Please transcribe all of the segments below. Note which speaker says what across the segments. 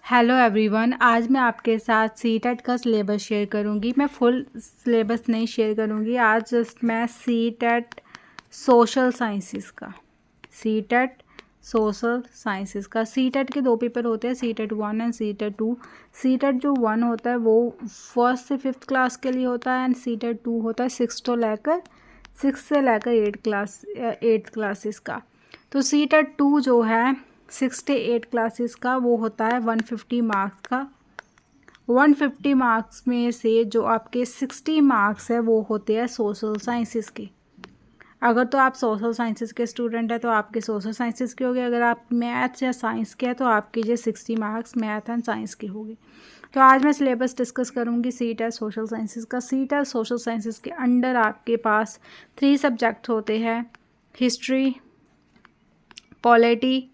Speaker 1: Hello everyone, आज मैं आपके साथ सीटेट का सिलेबस शेयर करूंगी। मैं फुल सिलेबस नहीं शेयर करूंगी, आज जस्ट मैं सीटेट सोशल साइंसेस का सीटेट के 2 पेपर होते हैं, सीटेट 1 एंड सीटेट 2। सीटेट जो 1 होता है वो 1st से 5th क्लास के लिए होता है एंड सीटेट 2 होता है 6 से लेकर 8th क्लासेस का। तो सीटेट 2 जो है 6 से 8 क्लासेस का वो होता है 150 मार्क्स का। 150 मार्क्स में से जो आपके 60 मार्क्स है वो होते हैं सोशल साइंसेस के। अगर तो आप सोशल साइंसेस के स्टूडेंट हैं तो आपके सोशल साइंसेस के होंगे, अगर आप मैथ्स या साइंस के हैं तो आपके जो 60 मार्क्स मैथ एंड साइंस के होंगे। तो आज मैं सिलेबस डिस्कस करूंगी सीटेट सोशल साइंसेस का। सीटेट सोशल साइंसेस के अंडर आपके पास 3 सब्जेक्ट होते हैं, हिस्ट्री, पॉलिटी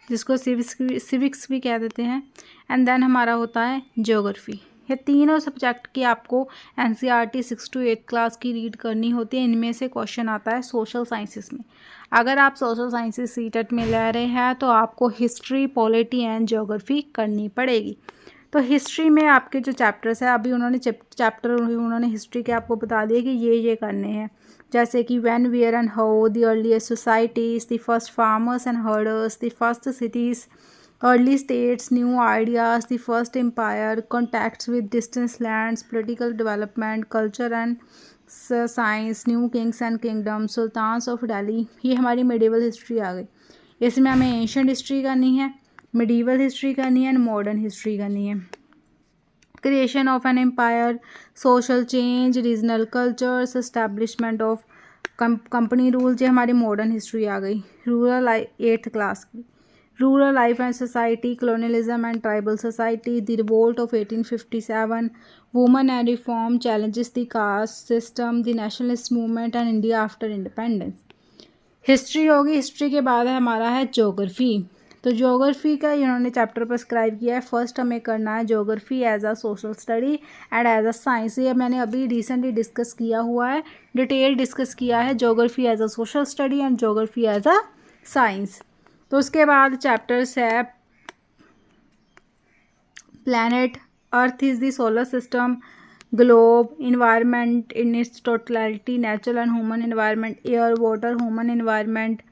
Speaker 1: जिसको सिविक्स भी कह देते हैं, एंड देन हमारा होता है ज्योग्राफी। ये तीनों सब्जेक्ट की आपको एनसीईआरटी 6 to 8 क्लास की रीड करनी होती है। इनमें से क्वेश्चन आता है सोशल साइंसेस में। अगर आप सोशल साइंसेस सीटेट में ले रहे हैं तो आपको हिस्ट्री, पॉलिटी एंड ज्योग्राफी करनी पड़ेगी। तो हिस्ट्री में आपके जो चैप्टर्स है, अभी उन्होंने हिस्ट्री के आपको बता दिए कि ये करने हैं, जैसे कि when, where and how, the earliest societies, the first farmers and herders, the first cities, early states, new ideas, the first empire, contacts with distance lands, political development, culture and science, new kings and kingdom, sultans of Delhi. ये हमारी medieval history आ गई। इसमें हमें ancient history करनी है, medieval history करनी है एंड मॉडर्न हिस्ट्री करनी है। Creation of an empire, social change, regional cultures, establishment of company rules, ये हमारी मॉडर्न हिस्ट्री आ गई। रूरल 8th क्लास की, rural life and society, colonialism and tribal society, the revolt of 1857, women and reform, challenges the caste system, the nationalist movement and India after independence. History होगी। History के बाद हमारा है geography. तो geography का इन्होंने chapter prescribe किया है। फर्स्ट हमें करना है geography as a social study and as a science. ये मैंने अभी रिसेंटली डिस्कस किया हुआ है, डिटेल डिस्कस किया है, geography as a social study and geography as a science. तो उसके बाद चैप्टर्स है planet, earth is the solar system, globe, environment in its totality, natural and human environment, air, water, human environment,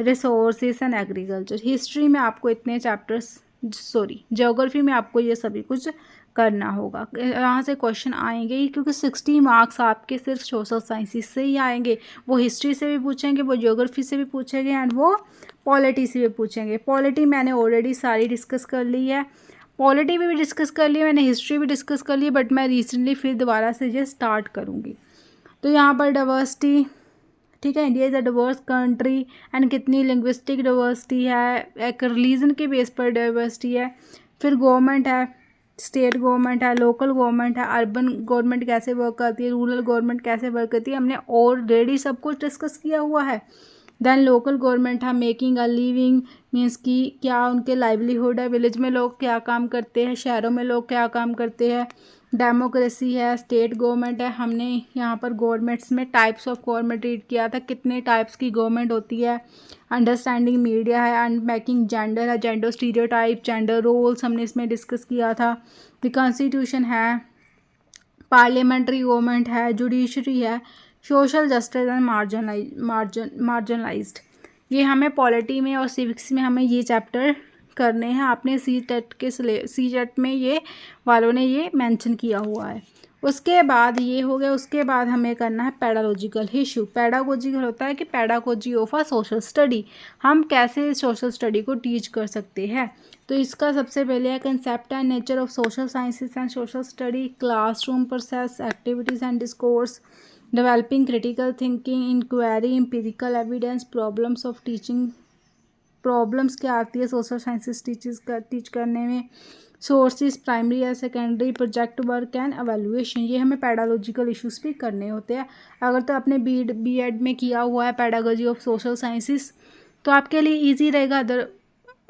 Speaker 1: resources and agriculture. History में आपको इतने chapters, geography में आपको ये सभी कुछ करना होगा। यहाँ से क्वेश्चन आएंगे ही, क्योंकि 60 मार्क्स आपके सिर्फ सोशल साइंसेस से ही आएंगे। वो हिस्ट्री से भी पूछेंगे, वो ज्योग्राफी से भी पूछेंगे एंड वो पॉलिटी से भी पूछेंगे। पॉलिटी मैंने ऑलरेडी सारी डिस्कस कर ली है, पॉलिटी भी डिस्कस कर ली मैंने, हिस्ट्री भी डिस्कस कर ली, बट मैं रिसेंटली फिर दोबारा से ये स्टार्ट करूँगी। तो यहाँ पर डाइवर्सिटी, ठीक है, India is a Divers country and कितनी लिंग्विस्टिक डाइवर्सिटी है, एक रिलीजन के बेस पर डाइवर्सिटी है। फिर गवर्नमेंट है, स्टेट गवर्नमेंट है, लोकल गवर्नमेंट है, अर्बन गवर्नमेंट कैसे वर्क करती है, रूरल गवर्नमेंट कैसे वर्क करती है, हमने ऑलरेडी सब कुछ डिस्कस किया हुआ है। देन लोकल गवर्नमेंट है, मेकिंग अ लिविंग मीन्स कि क्या उनके लाइवलीहुड है, विलेज में लोग क्या काम करते हैं, शहरों में लोग क्या काम करते हैं। डेमोक्रेसी है, स्टेट गवर्नमेंट है, हमने यहाँ पर गवर्नमेंट्स में टाइप्स ऑफ गवर्नमेंट रीड किया था, कितने टाइप्स की गवर्नमेंट होती है। अंडरस्टैंडिंग मीडिया है, अनपैकिंग जेंडर है, जेंडर स्टीरियोटाइप, जेंडर रोल्स हमने इसमें डिस्कस किया था। द कॉन्स्टिट्यूशन है, पार्लियामेंट्री गवर्नमेंट है, जुडिशरी है, सोशल जस्टिस एंड मार्जिनलाइज्ड। ये हमें पॉलिटी में और सिविक्स में हमें ये चैप्टर करने हैं। आपने सीटेट में ये वालों ने ये मेंशन किया हुआ है। उसके बाद ये हो गया। उसके बाद हमें करना है पेडागोजिकल इशू। पेडागोजिकल होता है कि pedagogy of a social study, हम कैसे सोशल स्टडी को टीच कर सकते हैं। तो इसका सबसे पहले है concept and nature of social sciences and social study, classroom process, activities and discourse, developing critical thinking, inquiry, empirical evidence, problems of teaching, problems क्या आती है सोशल साइंसेस टीच करने में, सोर्सेज प्राइमरी या secondary, project work and evaluation. ये हमें pedagogical issues भी करने होते हैं। अगर तो आपने बीएड में किया हुआ है पेडागोजी ऑफ सोशल साइंसेस तो आपके लिए इजी रहेगा,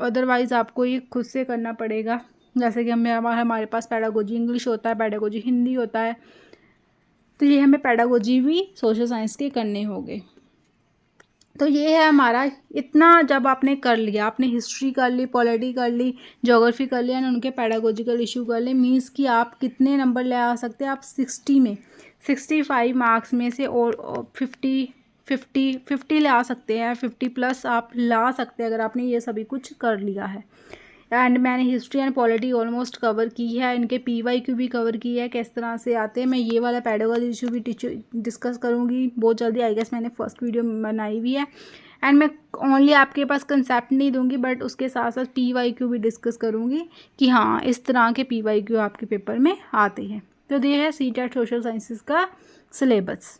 Speaker 1: अदरवाइज़ आपको ये खुद से करना पड़ेगा। जैसे कि हमारे पास पेडागोजी इंग्लिश होता है, पेडागोजी हिंदी होता है, तो ये हमें पेडागोजी भी सोशल साइंस के करने होंगे। तो ये है हमारा इतना। जब आपने कर लिया, आपने हिस्ट्री कर ली, पॉलिटी कर ली, ज्योग्राफी कर लिया, एंड उनके पेडागोजिकल इशू कर ले, मीन्स कि आप कितने नंबर ले आ सकते हैं, आप 60 में 65 मार्क्स में से और 50 ले आ सकते हैं, 50+ आप ला सकते हैं अगर आपने ये सभी कुछ कर लिया है। एंड मैंने history and polity almost cover की है, इनके PYQ भी कवर की है, किस तरह से आते हैं। मैं ये वाला पेडागोजी इशू भी डिस्कस करूँगी बहुत जल्दी, आई गेस मैंने फर्स्ट वीडियो बनाई हुई है। एंड मैं ओनली आपके पास कंसेप्ट नहीं दूंगी, बट उसके साथ साथ PYQ भी डिस्कस करूँगी कि हाँ इस तरह के PYQ आपके पेपर में आते हैं। तो ये है CTET सोशल साइंसेस का सिलेबस।